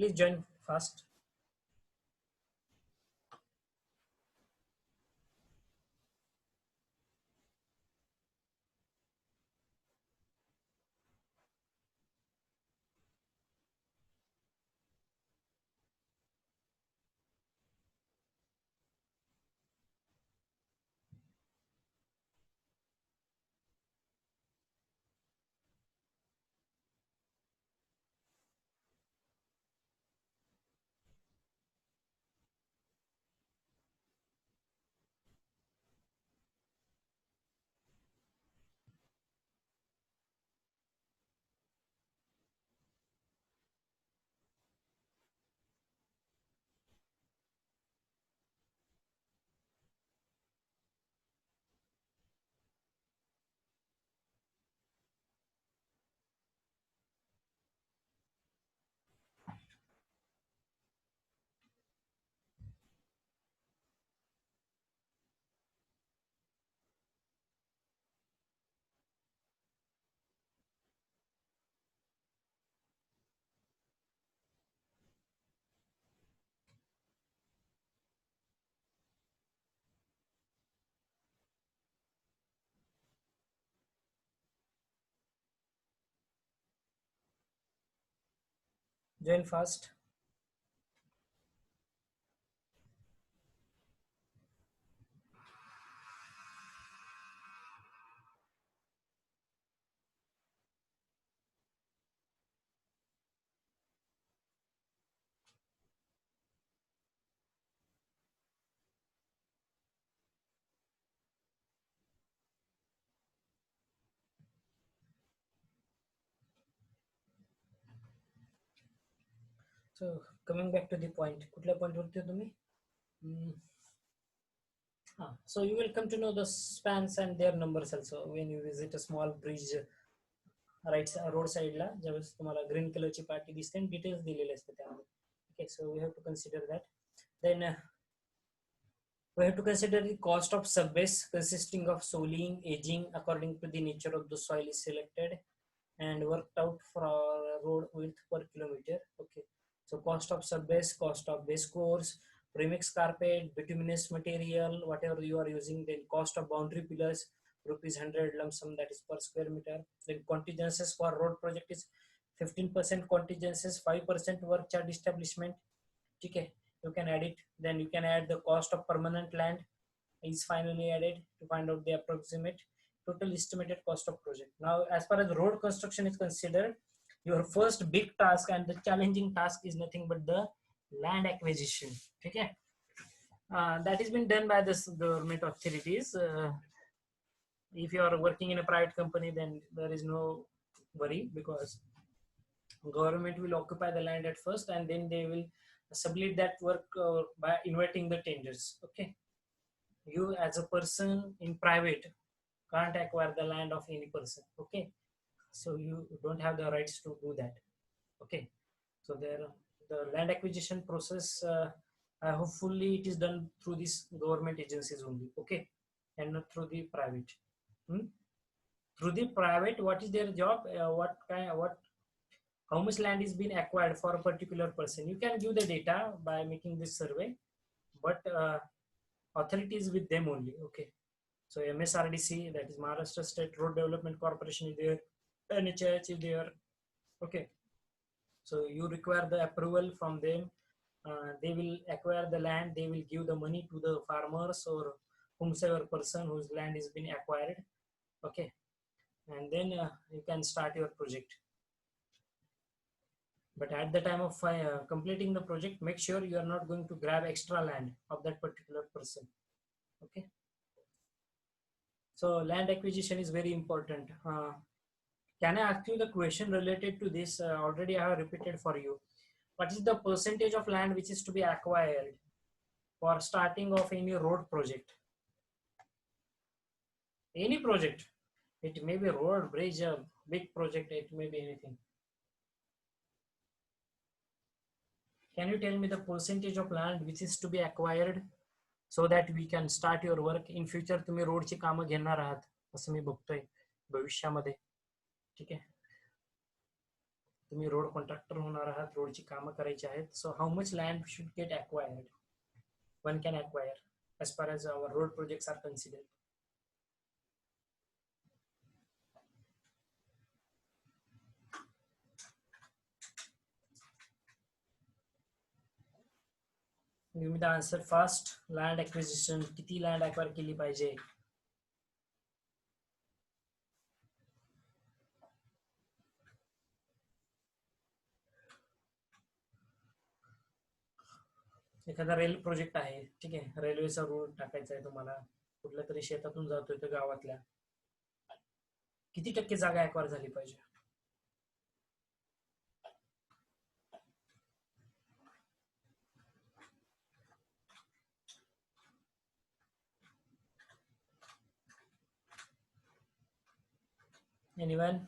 Please join fast. Join fast. So coming back to the point, कुठल्या point वरती आहे तुम्ही? So you will come to know the spans and their numbers also when you visit a small bridge right road side ला ज्यावेळेस तुम्हाला green कलरची पाटी दिसते आणि details दिलेले असते त्यामध्ये. Okay, so we have to consider that. Then we have to consider the cost of subbase consisting of soiling, aging according to the nature of the soil is selected and worked out for road width per kilometer. Okay, so cost of subbase, cost of base course, premix carpet, bituminous material, whatever you are using, then cost of boundary pillars, rupees 100 lump sum, that is per square meter. Then contingencies for road project is 15% contingencies, 5% work charge establishment. Okay, you can add it. Then you can add the cost of permanent land is finally added to find out the approximate total estimated cost of project. Now, as far as road construction is considered, your first big task and the challenging task is nothing but the land acquisition. Okay, that has been done by the government authorities. If you are working in a private company, then there is no worry because government will occupy the land at first and then they will sublet that work by inviting the tenders. Okay, you as a person in private can't acquire the land of any person. Okay, so you don't have the rights to do that. Okay, so there the land acquisition process hopefully it is done through these government agencies only. Okay, and not through the private. Through the private, what is their job? What how much land is being acquired for a particular person? You can give the data by making this survey, but authority is with them only. Okay, so MSRDC, that is Maharashtra State Road Development Corporation, is there, NHAI is there. Okay, so you require the approval from them. They will acquire the land, they will give the money to the farmers or whomsoever person whose land is being acquired. Okay, and then you can start your project. But at the time of completing the project, make sure you are not going to grab extra land of that particular person. Okay, so land acquisition is very important. Can I ask you the question related to this? Already I have repeated for you. What is the percentage of land which is to be acquired for starting of any road project? Any project. It may be road, bridge, a big project, it may be anything. Can you tell me the percentage of land which is to be acquired so that we can start your work in future? तुम्ही रोडची कामं घेणार आहात असं मी बघतोय भविष्यामध्ये. ठीक आहे, तुम्ही रोड कॉन्ट्रॅक्टर होणार आहात, रोडची कामं करायची आहेत. So how much land should get acquired, one can acquire as far as our road projects are considered? Give me the answer fast. Land acquisition, किती land acquire केली पाहिजे? एखादा रेल प्रोजेक्ट आहे, ठीक आहे, रेल्वेचा रोड टाकायचा आहे तुम्हाला, कुठल्या तरी शेतातून जातोय तर गावातल्या, किती टक्के जागा एक्वायर झाली पाहिजे? Anyone?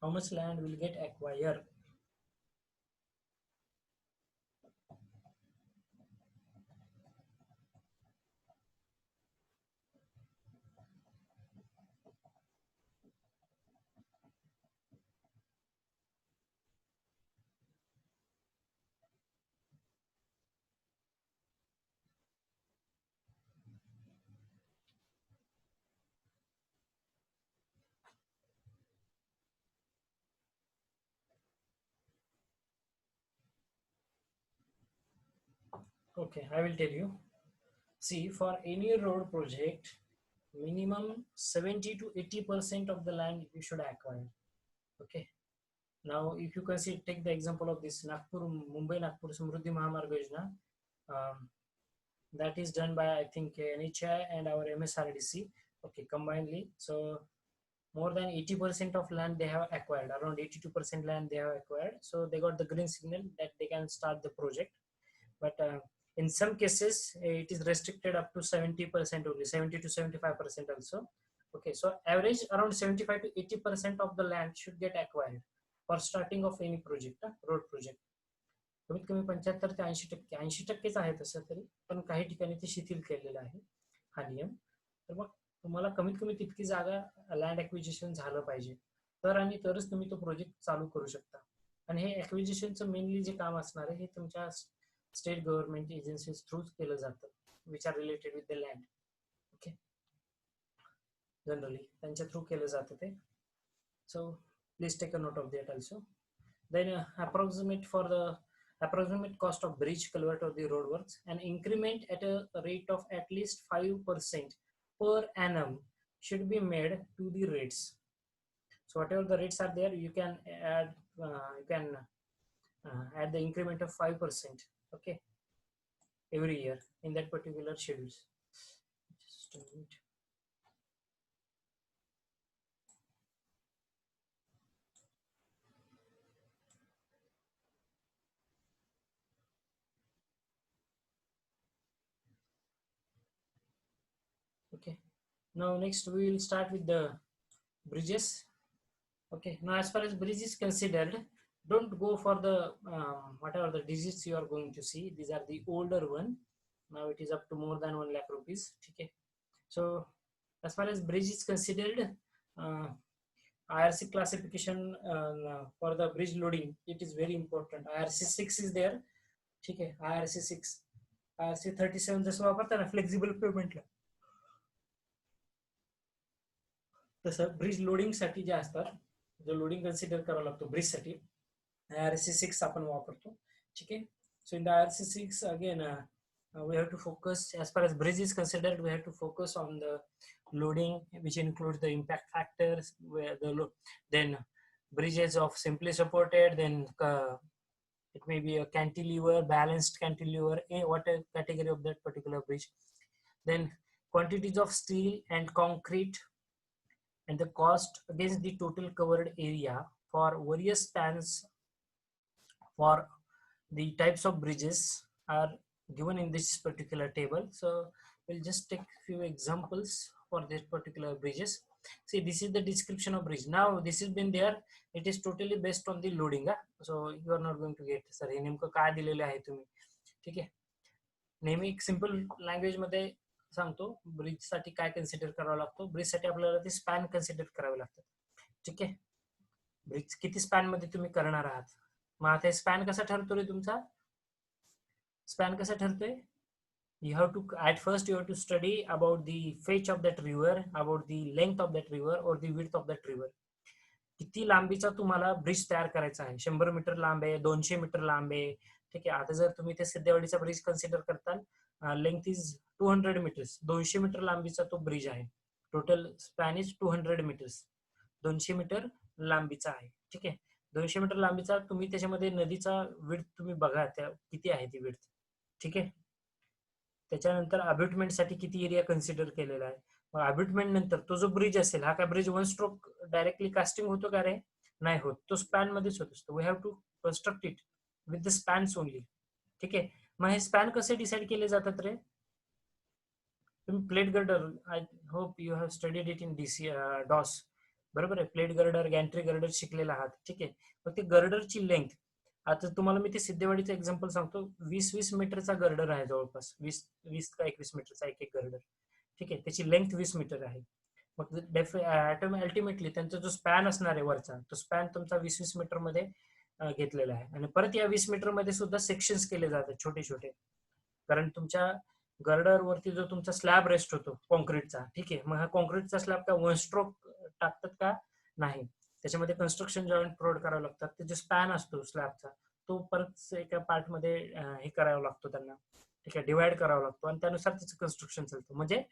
How much land will get acquired? Okay, I will tell you. See, for any road project, minimum 70 to 80% of the land you should acquire. Okay. Now, if you consider, take the example of this Nagpur, Mumbai Nagpur Samruddhi Mahamarg Yojana, that is done by, I think, NHI and our MSRDC, okay, combinedly. So more than 80% of land they have acquired, around 82% land they have acquired. So they got the green signal that they can start the project. But in some cases, it is restricted up to 70% only, 70 to 75% also. Okay, so average around 75 to 80% of the land should get acquired for starting of any project, road project. कमीत कमी 75 ते 80%, 80%च आहे तसं तरी, पण काही ठिकाणी ते शिथिल केलेलं आहे हा नियम. तर मग तुम्हाला कमीत कमी तितकी जागा लँड ॲक्विजिशन झालं पाहिजे, तर आणि तरच तुम्ही तो प्रोजेक्ट चालू करू शकता. आणि हे ॲक्विजिशनचं मेनली जे काम असणार आहे हे तुमच्या स्टेट गव्हर्नमेंट एजन्सीज थ्रूच केलं जातं, which are related with the land. Okay, generally त्यांच्या थ्रू केलं जातं ते. So please take a note of that also. Then approximate cost of bridge, culvert or the road works, and increment at a rate of at least 5% per annum should be made to the rates. So whatever the rates are there, you can add the increment of 5%, okay, every year in that particular schedules. Just a minute. Okay, now next we will start with the bridges. Okay, now as far as bridge is considered, don't go for the whatever the digits you are going to see. These are the older one. Now it is up to more than 1 lakh rupees. Okay, so as far as bridge is considered, IRC classification for the bridge loading, it is very important. IRC 6 is there. Okay, IRC 6, IRC 37 जसं वापरता ना flexible पेमेंटला, तसं bridge loading साठी जे असतात, जो loading consider करावा लागतो bridge साठी, IRC 6 आपण वापरतो. ठीक आहे. So in the IRC 6 again, we have to focus, as far as bridge is considered, we have to focus on the loading, which includes the impact factors, where then bridges of simply supported, then it may be a cantilever, balanced cantilever, what a category of that particular bridge. Then quantities of steel and concrete and the cost against the total covered area for various spans for the types of bridges are given in this particular table. So we'll just take few examples for this particular bridges. See, this is the description of bridge. Now this has been there, it is totally based on the loading. So you are not going to get, sir, हे नेमकं काय दिलेलं आहे तुम्ही. ठीक आहे, नेहमी एक simple language मध्ये सांगतो ब्रिज साठी काय कन्सिडर करावं लागतो. ब्रिज साठी आपल्याला ते स्पॅन कन्सिडर करावे लागतात. ठीक आहे, ब्रिज किती स्पॅन मध्ये तुम्ही करणार आहात. मग आता स्पॅन कसा ठरतो रे तुमचा, स्पॅन कसा ठरतोय. You have to at first you have to study about the fetch of that river, about the length of that river or the width of that river. किती लांबीचा तुम्हाला ब्रिज तयार करायचा आहे. 100 मीटर लांब आहे, 200 मीटर लांब आहे. ठीक आहे. आता जर तुम्ही ते सिद्धेवाडीचा ब्रिज कन्सिडर करताल, लेंथ इज 200 मीटर्स, 200 मीटर लांबीचा तो ब्रिज आहे. Total span is 200 metres, 200 metre लांबीचा आहे. ठीक आहे. 200 मीटर लांबीचा तुम्ही त्याच्यामध्ये नदीचा विड्थ तुम्ही बघा त्या किती आहे ती विड्थ. ठीक आहे. त्याच्यानंतर अब्युटमेंट साठी किती एरिया कन्सिडर केलेला आहे. मग अब्युटमेंट नंतर तो जो ब्रिज असेल, हा काय bridge one stroke directly casting होतो का रे, नाही होत. तो स्पॅन मध्येच होत असतो. We have to construct it with the spans only. ठीक आहे. मग हे स्पॅन कसे डिसाईड केले जातात रे. तुम्ही plate girder, I hope you have studied it in DC DOS, बरोबर आहे. प्लेट गर्डर, गॅन्ट्री गर्डर शिकलेला आहात. ठीक आहे. मग ते गर्डरची लेंथ, आता तुम्हाला मी ते सिद्धेवाडीचं एक्झाम्पल सांगतो. 20-20 मीटरचा गर्डर आहे जवळपास, 20 का 21 मीटरचा एक एक गर्डर. ठीक आहे. त्याची लेंथ 20 मीटर आहे. मग अल्टिमेटली त्यांचा जो स्पॅन असणार आहे वरचा, तो स्पॅन तुमचा 20-20 मीटर मध्ये घेतलेला आहे. आणि परत या 20 मीटर मध्ये सुद्धा सेक्शन्स केले जातात छोटे छोटे, कारण तुमच्या गर्डर वरती जो तुमचा स्लॅब रेस्ट होतो कॉन्क्रीटचा. ठीक आहे. मग हा कॉन्क्रीटचा स्लॅब का वन स्ट्रोक टाकतात का, नाही. त्याच्यामध्ये कन्स्ट्रक्शन जॉईंट प्रोव्हाइड करावे लागतात. त्याचे स्पॅन असतो स्लॅबचा, तो परत एका पार्ट मध्ये हे करावा लागतो त्यांना. ठीक आहे. डिवाइड करावा लागतो आणि त्यानुसार त्याचं कन्स्ट्रक्शन चालतं. म्हणजे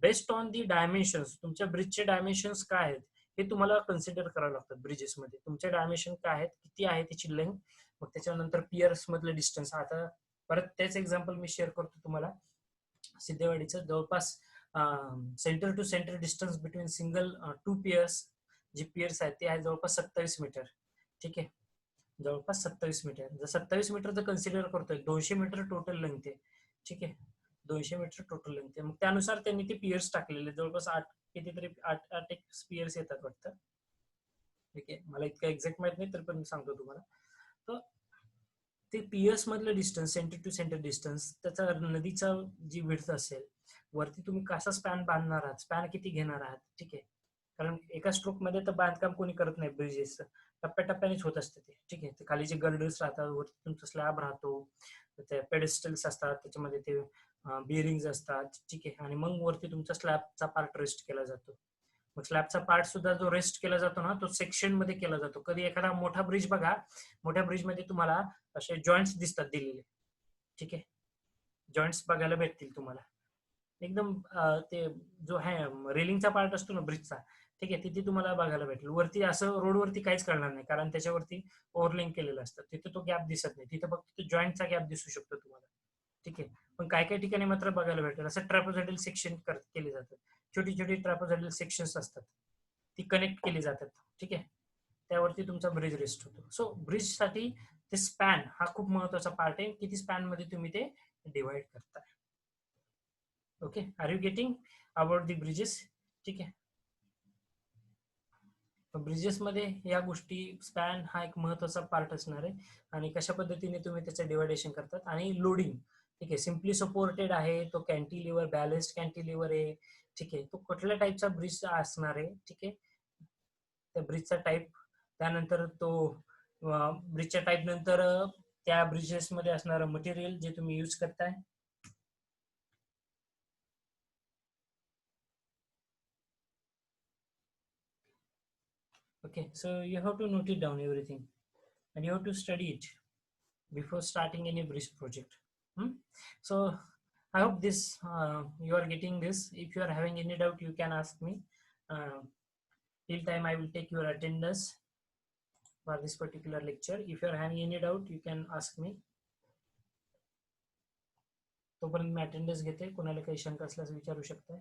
बेस्ड ऑन दी डायमेन्शन्स, तुमच्या ब्रिजचे डायमेन्शन्स काय आहेत हे तुम्हाला कन्सिडर करावं लागतात. ब्रिजेसमध्ये तुमचे डायमेन्शन काय आहेत, किती आहे त्याची लेंथ, मग त्याच्यानंतर पियर्स मधलं डिस्टन्स. आता परत तेच एक्झाम्पल मी शेअर करतो तुम्हाला. सिद्धेवाडीचं जवळपास centre to centre distance between single two piers, जे पियर्स आहेत ते आहे जवळपास 27 मीटर. ठीक आहे. जवळपास 27 मीटर. जर 27 मीटर जर कन्सिडर करतोय, 200 मीटर टोटल लेंथ आहे. ठीक आहे. 200 मीटर टोटल लेंथ आहे. मग त्यानुसार त्यांनी ते पियर्स टाकलेले जवळपास 8 कितीतरी 8 एक पियर्स येतात वाटतं. ठीक आहे. मला इतकं एक्झॅक्ट माहित नाही, तर पण मी सांगतो तुम्हाला. तर ते पियर्स मधलं distance, centre to centre distance, त्याचा नदीचा जी विड्थ असेल, वरती तुम्ही कसा स्पॅन बांधणार आहात, स्पॅन किती घेणार आहात. ठीक आहे. कारण एका स्ट्रोक मध्ये तर बांधकाम कोणी करत नाही ब्रिजेस, टप्प्याटप्प्यानेच होत असते ते. ठीक आहे. ते खाली जे गर्डर्स राहतात, वरती तुमचा स्लॅब राहतो, ते पेडेस्टल्स असतात, त्याच्यामध्ये ते बिअरिंग्स असतात. ठीक आहे. आणि मग वरती तुमचा स्लॅबचा पार्ट रेस्ट केला जातो. मग स्लॅबचा पार्ट सुद्धा जो रेस्ट केला जातो ना, तो सेक्शन मध्ये केला जातो. कधी एखादा मोठा ब्रिज बघा, मोठ्या ब्रिज मध्ये तुम्हाला असे जॉईंट्स दिसतात दिलेले. ठीक आहे. जॉईंट्स बघायला भेटतील तुम्हाला एकदम. ते जो आहे रेलिंगचा पार्ट असतो ना ब्रिजचा, ठीक आहे, तिथे तुम्हाला बघायला भेटेल. वरती असं रोडवरती काहीच करणार नाही, कारण त्याच्यावरती ओव्हरलिंक केलेलं असतं. तिथे तो गॅप दिसत नाही, तिथे फक्त जॉईंटचा गॅप दिसू शकतो तुम्हाला. ठीक आहे. पण काय काय ठिकाणी मात्र बघायला भेटेल असं ट्रॅपोझाइडल सेक्शन केले जातात. छोटी छोटी ट्रॅपोझाइडल सेक्शन्स असतात, ती कनेक्ट केली जातात. ठीक आहे. त्यावरती तुमचा ब्रिज रेस्ट होतो. सो ब्रिज साठी ते स्पॅन हा खूप महत्वाचा पार्ट आहे. किती स्पॅन मध्ये तुम्ही ते डिवाइड करता. Okay. Are you getting about the bridges. ठीक आहे. ब्रिजेस मध्ये या गोष्टी, स्पॅन हा एक महत्वाचा पार्ट असणार आहे. आणि कशा पद्धतीने तुम्ही त्याचं डिवायडेशन करतात. आणि लोडिंग, ठीक आहे, सिम्पली सपोर्टेड आहे तो, कॅन्टिलिव्हर, बॅलेन्स्ड कॅन्टिलिव्हर आहे. ठीक आहे. तो कुठल्या टाईपचा ब्रिज असणार आहे. ठीक आहे. त्या ब्रिजचा टाईप, त्यानंतर तो ब्रिजच्या टाईप नंतर त्या ब्रिजेस मध्ये असणारं मटेरियल जे तुम्ही यूज करताय. Okay, so you have to note it down everything, and you have to study it before starting any bridge project. Hmm? So I hope this you are getting this. If you are having any doubt, you can ask me. Uh, till time I will take your attendance for this particular lecture. If you are having any doubt, you can ask me. तोपर्यंत मी attendance घेते. कोणाला काही शंका असल्यास विचारू शकता.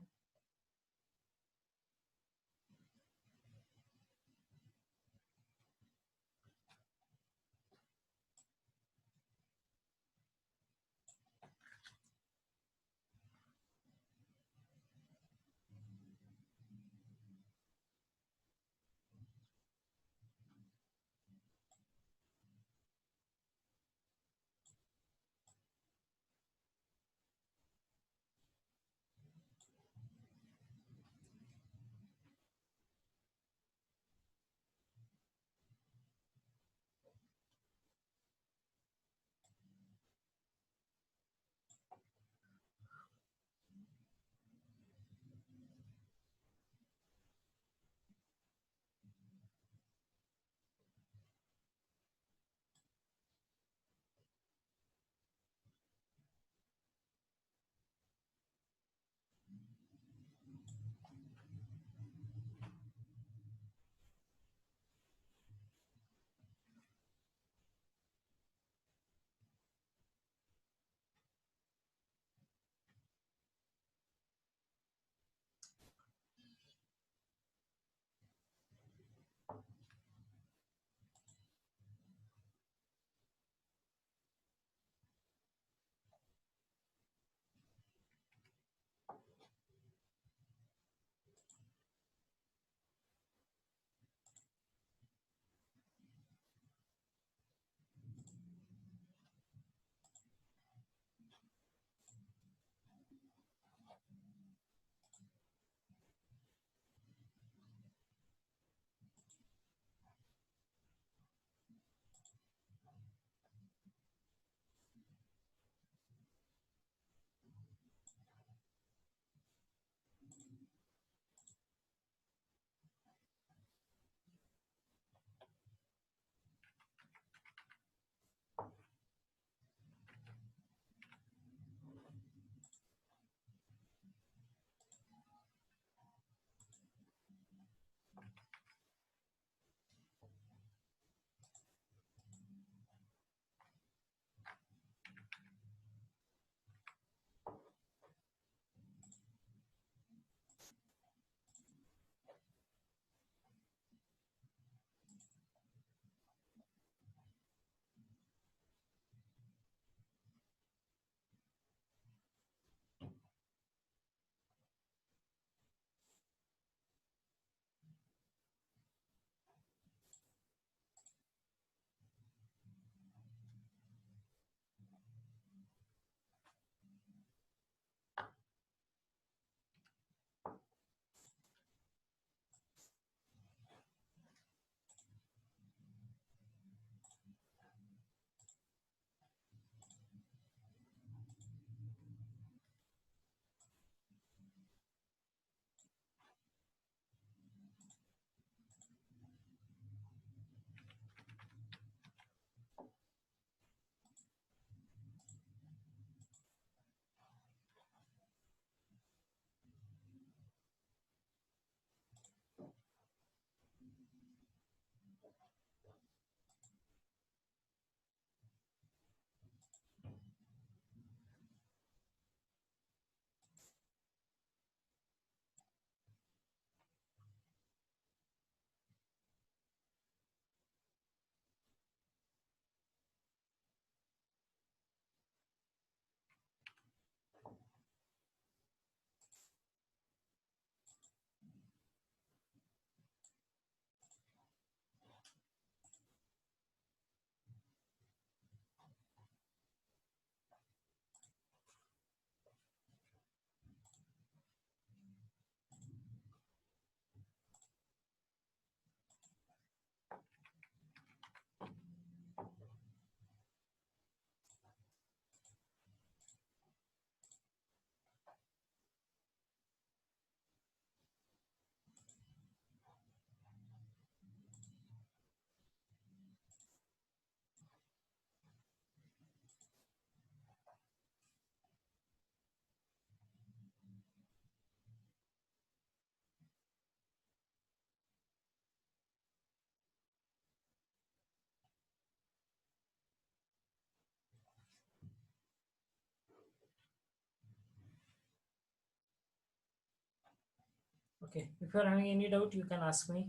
Okay, if you are having any doubt, you can ask me.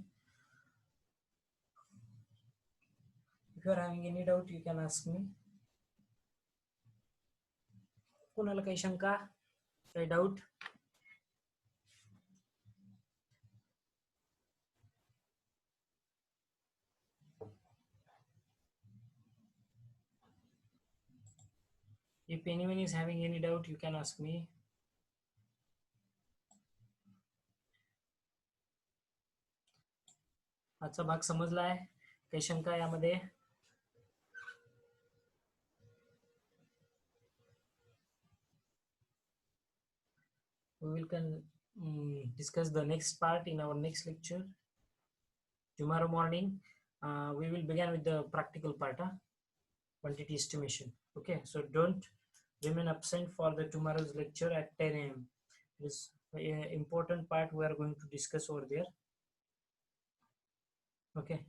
If you are having any doubt, you can ask me. कोणाला काही शंका, काही doubt? If anyone is having any doubt, you can ask me. आजचा भाग समजलाय? काही शंका यामध्ये? We will discuss the next part in our next lecture. Tomorrow morning, we will begin with the practical part, quantity estimation. Okay, so don't remain absent for the tomorrow's lecture at 10 a.m. This important part we are going to discuss over there. Okay,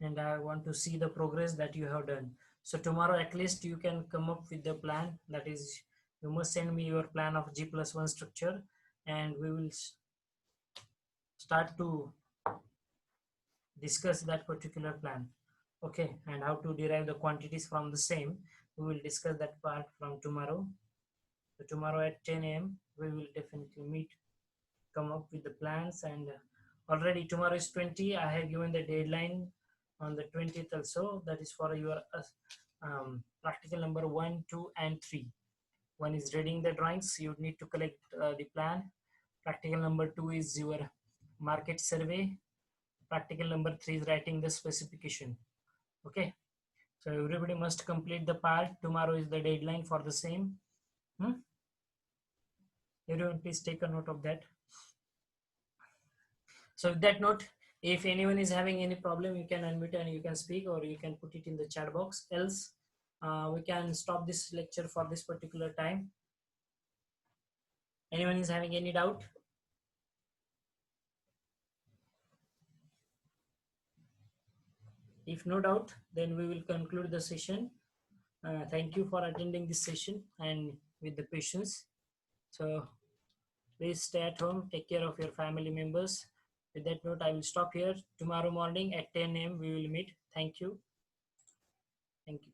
and I want to see the progress that you have done. So tomorrow at least you can come up with the plan. That is, you must send me your plan of G+1 structure, and we will start to discuss that particular plan. Okay, and how to derive the quantities from the same. We will discuss that part from tomorrow. So tomorrow at 10 a.m. we will definitely meet, come up with the plans, and already tomorrow is 20. I have given the deadline on the 20th also. That is for your practical number 1, 2, and 3. One is reading the drawings. You need to collect the plan. Practical number 2 is your market survey. Practical number 3 is writing the specification. Okay, so everybody must complete the part. Tomorrow is the deadline for the same. Everyone please take a note of that. So with that note, if anyone is having any problem, you can unmute and you can speak, or you can put it in the chat box. Else, we can stop this lecture for this particular time. Anyone is having any doubt? If no doubt, then we will conclude the session. Thank you for attending this session and with the patience. So please stay at home, take care of your family members. With that note, I will stop here. Tomorrow morning at 10 a.m. we will meet. Thank you. Thank you.